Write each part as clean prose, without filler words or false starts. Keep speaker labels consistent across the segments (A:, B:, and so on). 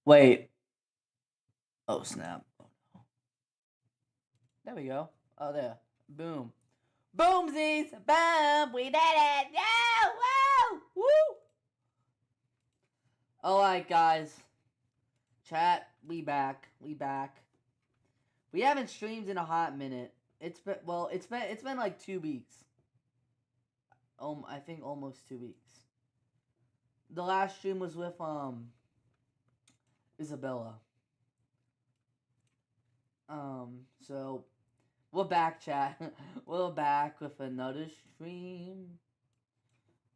A: Wait. Oh, snap. Oh, no. There we go. Oh, there. Boom. Boomsies! Boom! We did it! Yeah! Woo! Woo! Alright, guys. Chat, we back. We back. We haven't streamed in a hot minute. It's been like 2 weeks. I think almost 2 weeks. The last stream was with Isabella. So we're back, chat. We're back with another stream.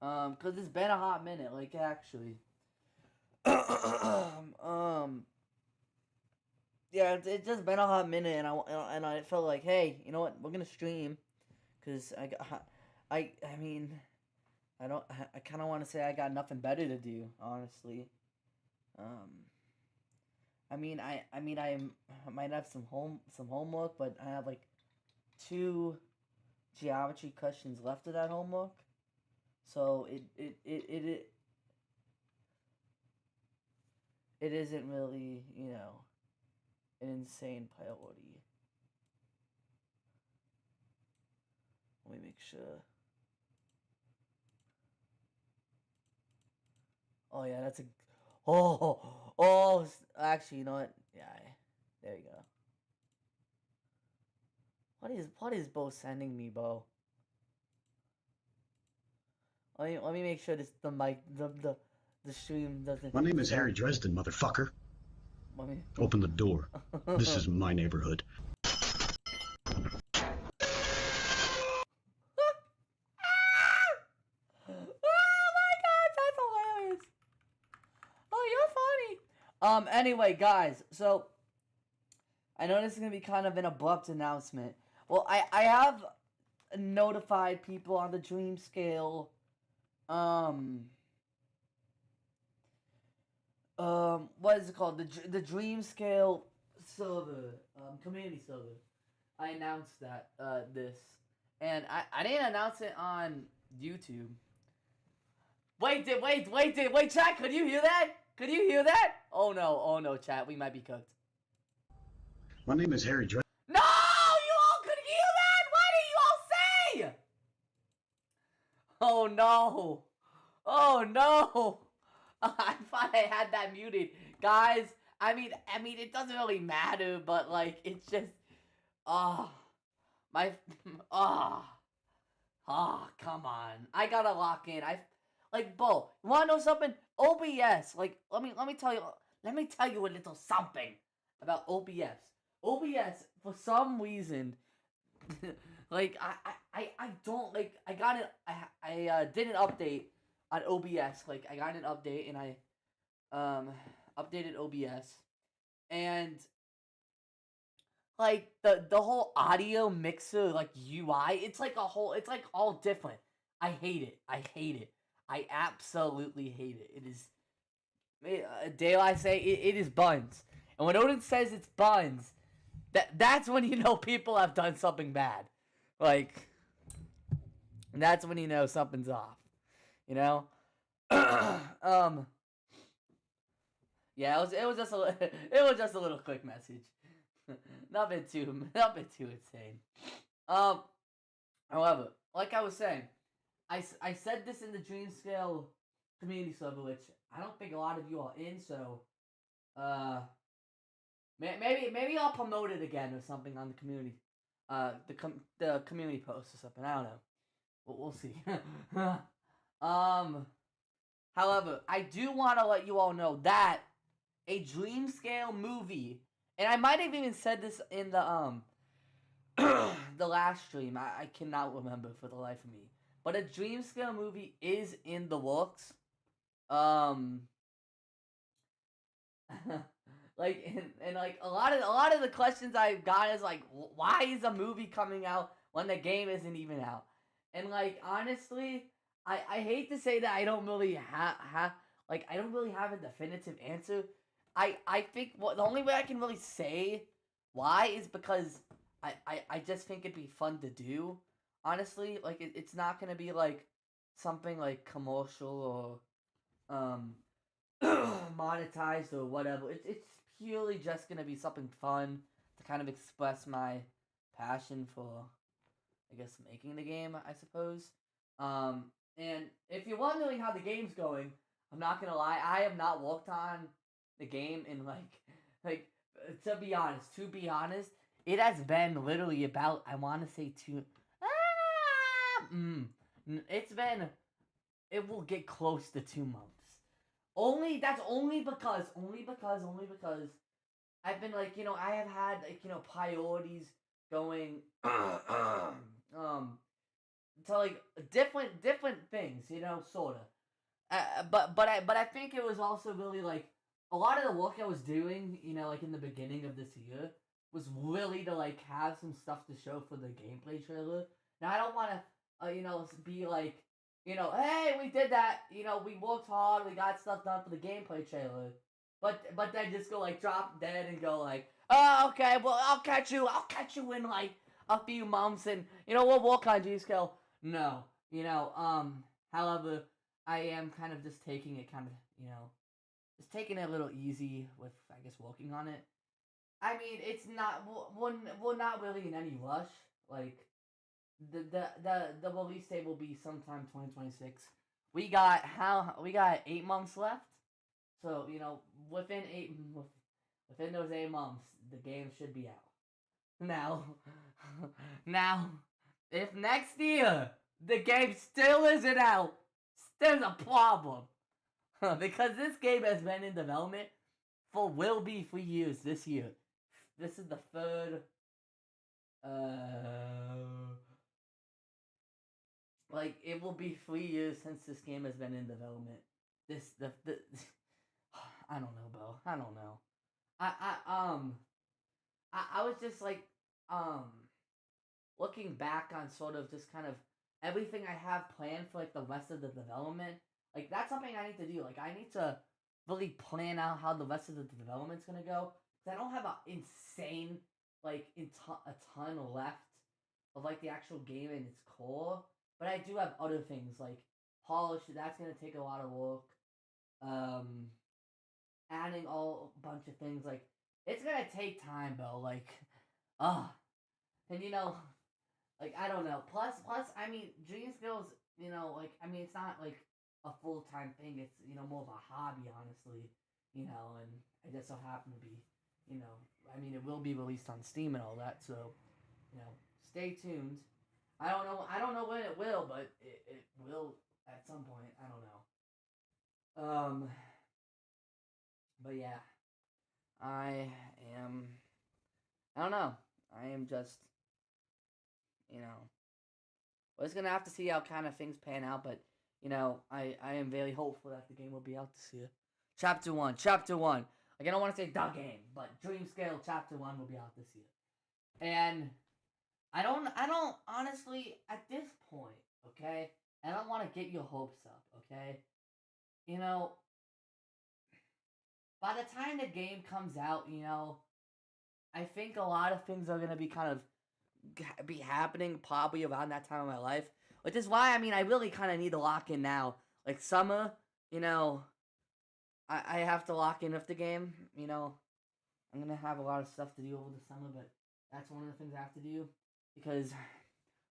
A: Cause it's been a hot minute, like actually. Yeah, it's just been a hot minute, and I felt like, hey, you know what? We're gonna stream, cause I mean, I kind of want to say I got nothing better to do, honestly. Um, I might have some homework, but I have like 2 geometry questions left of that homework, so it isn't really, an insane priority. Let me make sure. Oh yeah, that's a. Actually, you know what? Yeah, there you go. What is Bo sending me, Bo? Let me make sure this the mic the stream doesn't.
B: My name is Harry Dresden, motherfucker.
A: Let me.
B: Open the door. This is my neighborhood.
A: Oh my god, that's hilarious. Oh, you're funny. Anyway, guys, so I know this is gonna be kind of an abrupt announcement. Well, I have notified people on the Dream Scale, um, what is it called? The Dream Scale server, community server. I announced that this, and I didn't announce it on YouTube. Wait, chat. Could you hear that? Could you hear that? Oh no, chat. We might be cooked.
B: My name is Harry Dresden.
A: No, you all could hear that. What did you all say? Oh no. Oh no. I thought I had that muted, guys. I mean, it doesn't really matter, but like, it's just, oh, my, oh, come on. I gotta lock in. Like, Bo, you wanna know something? OBS, like, let me tell you a little something about OBS. OBS, for some reason, like, I don't, like, I got it, I did an update on OBS, like, I got an update, and I, updated OBS, and, like, the whole audio mixer, like, UI, it's like all different. I hate it. I absolutely hate it. It is, dare I say, it is buns. And when Odin says it's buns, that's when you know people have done something bad. Like, that's when you know something's off. You know? Yeah, it was just a little quick message. Nothing too insane. Um, However, like I was saying, I said this in the Dream Scale community server, which I don't think a lot of you are in. So, uh, maybe I'll promote it again or something on the community, the community post or something. I don't know. We'll see. um, However, I do want to let you all know that a Dream Scale movie, and I might have even said this in the last stream. I cannot remember for the life of me. But a Dream Scale movie is in the works. Um like, and like a lot of the questions I've got is like, why is a movie coming out when the game isn't even out? And like, honestly, I hate to say that I don't really I don't really have a definitive answer. I think the only way I can really say why is because I just think it'd be fun to do. Honestly, like, it's not gonna be like something like commercial or monetized or whatever. It's purely just gonna be something fun to kind of express my passion for, I guess, making the game, I suppose. And if you're wondering how the game's going, I'm not gonna lie, I have not worked on the game in like to be honest, it has been literally about, I want to say it's been, it will get close to 2 months. That's only because I've been like, I have had like, priorities going to like different things, sorta. But I think it was also really like a lot of the work I was doing, like in the beginning of this year, was really to like have some stuff to show for the gameplay trailer. Now I don't want to, be like, hey, we did that, we worked hard, we got stuff done for the gameplay trailer, but then just go like drop dead and go like, oh, okay, well I'll catch you in like a few months, and we'll work on G-Scale. No, however, I am kind of just taking it just taking it a little easy with, I guess, working on it. I mean, it's not, we're not really in any rush. Like, the release date will be sometime 2026. We got 8 months left. So, within those 8 months, the game should be out. Now, now, if next year the game still isn't out, there's a problem. Because this game has been in development will be 3 years this year. This is the third, like, it will be 3 years since this game has been in development. I don't know, bro. I don't know. I was just like, looking back on sort of just kind of everything I have planned for like the rest of the development. Like, that's something I need to do. Like, I need to really plan out how the rest of the development's gonna go. Cause I don't have an insane, like, a ton left of like the actual game in its core. But I do have other things like polish. That's gonna take a lot of work. Adding all a bunch of things, like, it's gonna take time, bro. Like, and like, I don't know. Plus, I mean, Dream Skills, like, I mean, it's not like a full-time thing. It's, more of a hobby, honestly. And it just so happen to be, I mean, it will be released on Steam and all that. So, stay tuned. I don't know when it will, but it will at some point. I don't know. But yeah, I am. I don't know. I am just, we're just gonna have to see how kind of things pan out. But I am very hopeful that the game will be out this year. Chapter 1. Like, I don't want to say the game, but Dream Scale Chapter 1 will be out this year. And I don't honestly, at this point, okay, I don't want to get your hopes up, okay? By the time the game comes out, I think a lot of things are gonna be kind of be happening probably around that time of my life, which is why, I mean, I really kind of need to lock in now. Like, summer, I have to lock in with the game. I'm gonna have a lot of stuff to do over the summer, but that's one of the things I have to do because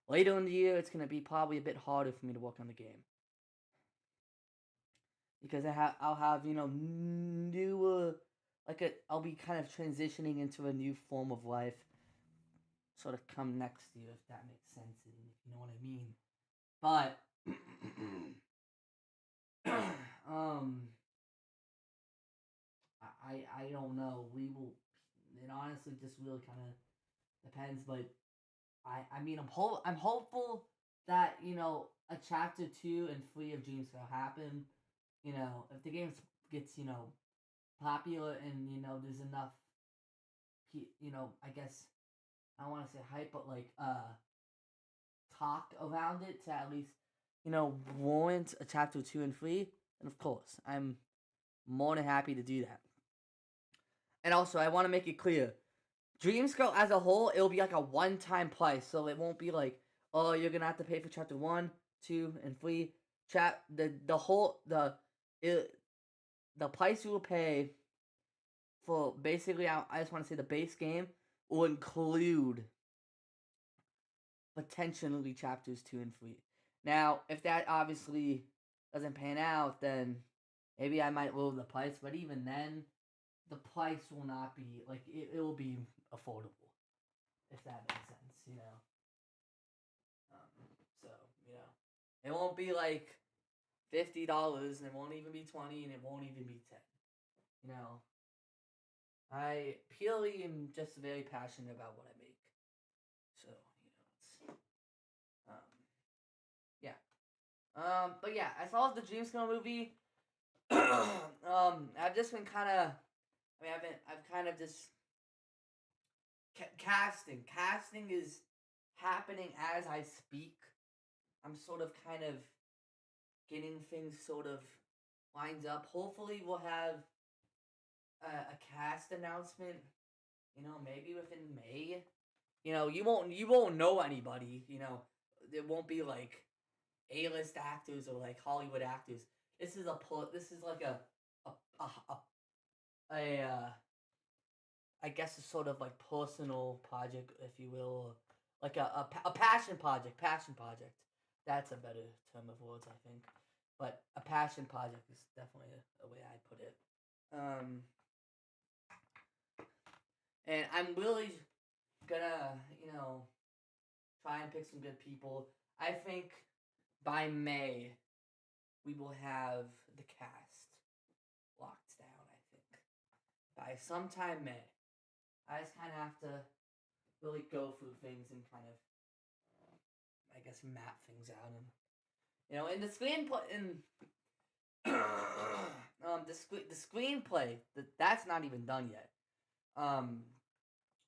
A: later in the year it's gonna be probably a bit harder for me to work on the game because I'll have newer, like, I'll be kind of transitioning into a new form of life sort of come next year, if that makes sense, and if you know what I mean. But I don't know. We will. It honestly just really kind of depends, but I mean, I'm hopeful that a chapter 2 and 3 of Dreams will happen. If the game gets popular and there's enough, I guess I don't want to say hype, but like talk around it to at least warrant a chapter 2 and 3. And of course, I'm more than happy to do that. And also, I want to make it clear, Dream Scale as a whole, it'll be like a one-time price, so it won't be like, oh, you're gonna have to pay for chapter 1, 2, and 3. The the price you will pay for basically, I just want to say the base game will include potentially chapters 2 and 3. Now, if that obviously doesn't pan out, then maybe I might lower the price, but even then, the price will not be, like, it will be affordable, if that makes sense, you know? So, you know, it won't be like $50, and it won't even be 20, and it won't even be 10, you know? I purely am just very passionate about what I make. So, you know, it's, yeah. But yeah, as far as the Dreamscale movie, I've just been kind of, I've kind of just, casting is happening as I speak. I'm sort of kind of getting things sort of lined up. Hopefully we'll have a cast announcement, you know, maybe within May. You know, you won't know anybody, you know. It won't be like A-list actors or like Hollywood actors. This is like a I guess a sort of like personal project, if you will, like a passion project. That's a better term of words, I think. But a passion project is definitely a way I put it. And I'm really gonna, you know, try and pick some good people. I think by May we will have the cast locked down. I think by sometime May. I just kind of have to really go through things and kind of, I guess, map things out. And you know, in the screenplay, the screenplay, that's not even done yet.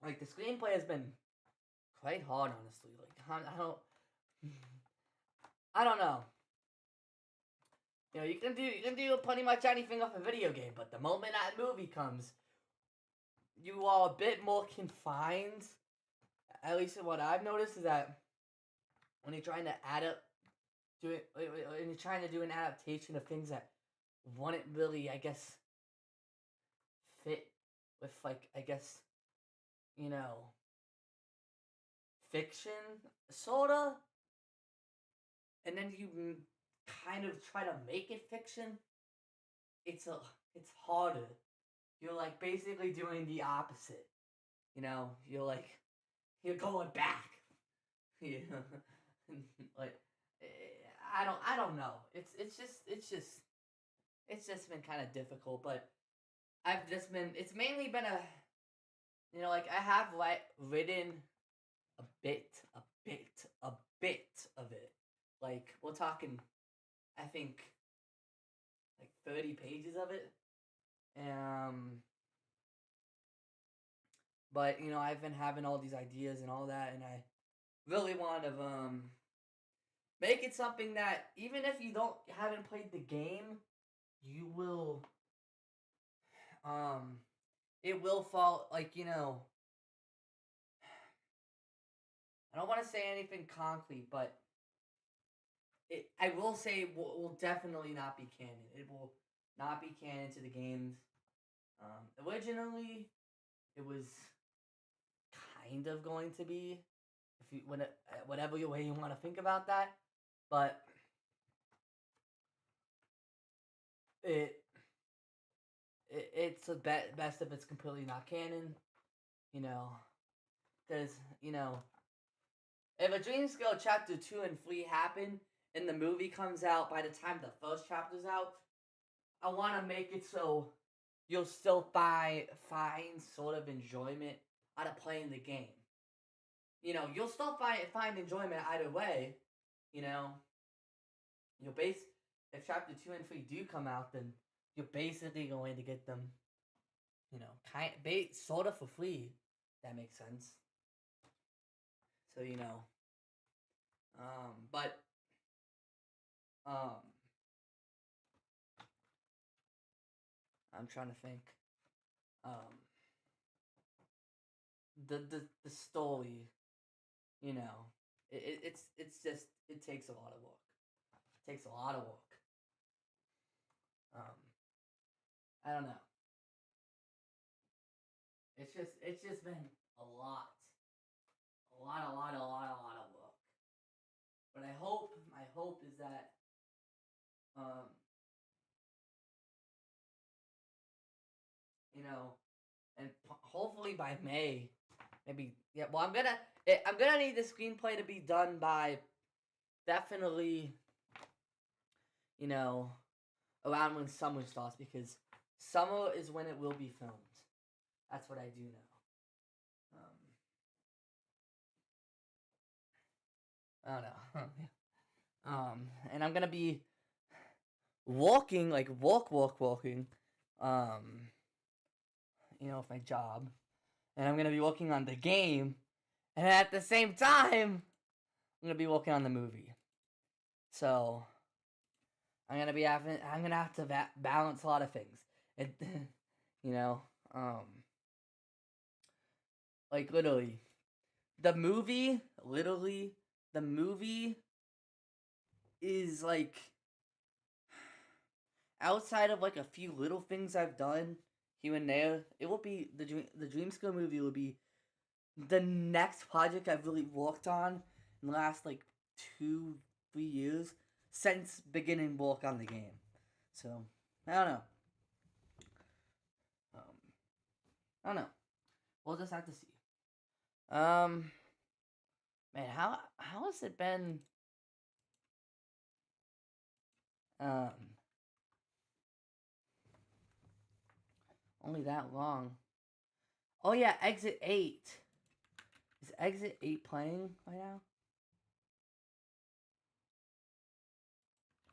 A: Like the screenplay has been quite hard, honestly. Like I don't know. You know, you can do pretty much anything off a video game, but the moment that movie comes, you are a bit more confined. At least what I've noticed is that when you're trying to when you're trying to do an adaptation of things that wouldn't really, I guess, fit with, like, I guess, you know, fiction, sorta, and then you kind of try to make it fiction, it's harder. You're like basically doing the opposite. You know, you're going back. Yeah, like I don't know. It's just been kind of difficult, but it's mainly been you know, like I have written a bit of it. Like we're talking, I think, like 30 pages of it. But you know, I've been having all these ideas and all that, and I really want to make it something that even if you haven't played the game, you will it will fall, like, you know, I don't want to say anything concrete, but I will say will definitely not be canon. It will not be canon to the games. Originally, it was kind of going to be, if you whatever way you want to think about that, but it's the best if it's completely not canon, you know, because you know, if a Dreamscale chapter 2 and 3 happen and the movie comes out by the time the first chapter's out, I want to make it so you'll still find sort of enjoyment out of playing the game. You know, you'll still find enjoyment either way. You know, if chapter 2 and 3 do come out, then you're basically going to get them, you know, sort of for free. That makes sense. So, you know, but I'm trying to think. The story, you know, it's just, it takes a lot of work. It takes a lot of work. I don't know. It's just been a lot of work. But my hope is that, you know, and hopefully by May, maybe, yeah, well, I'm gonna need the screenplay to be done by definitely, you know, around when summer starts, because summer is when it will be filmed. That's what I do know. I don't know. And I'm gonna be walking, like walking, you know, with my job, and I'm gonna be working on the game, and at the same time, I'm gonna be working on the movie. So I'm gonna have to balance a lot of things. It, you know, like literally, the movie is like, outside of like a few little things I've done here and there, it will be the Dream School movie will be the next project I've really worked on in the last like 2-3 years since beginning work on the game. So I don't know. I don't know. We'll just have to see. Man, how has it been? Only that long. Oh yeah, Exit 8. Is Exit 8 playing right now?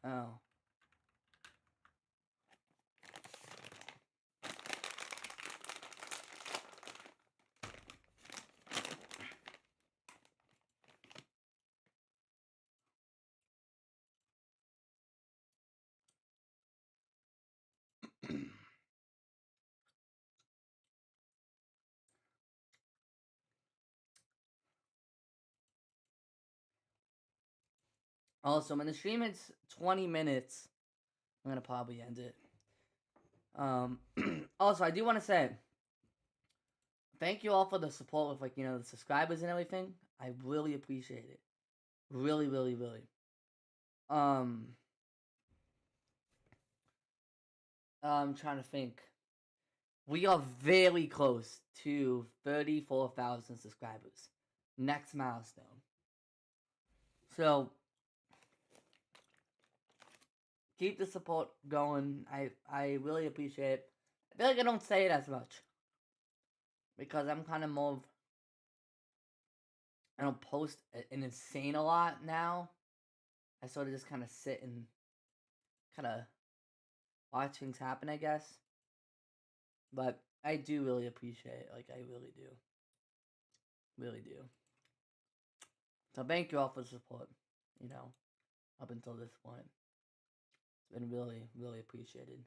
A: Oh. Also, when the stream hits 20 minutes, I'm gonna probably end it. Also, I do want to say, thank you all for the support with, like, you know, the subscribers and everything. I really appreciate it. Really, really, really. I'm trying to think. We are very close to 34,000 subscribers. Next milestone. So keep the support going. I really appreciate it. I feel like I don't say it as much, because I'm kind of more of, I don't post an insane a lot now. I sort of just kind of sit and kind of watch things happen, I guess. But I do really appreciate it. Like, I really do. Really do. So thank you all for the support, you know, up until this point. It's been really, really appreciated.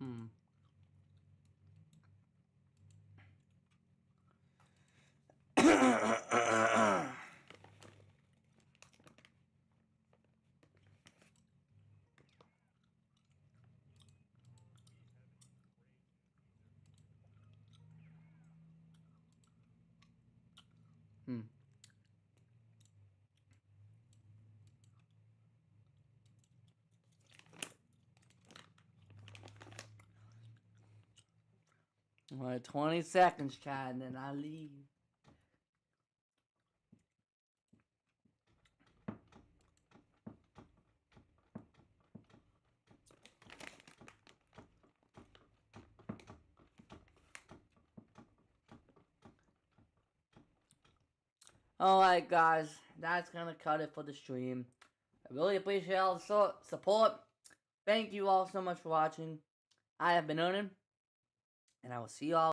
A: Hmm. Hmm. Alright, 20 seconds, Chad, and then I leave. Alright, guys. that's gonna cut it for the stream. I really appreciate all the support. Thank you all so much for watching. I have been Onan, and I will see you all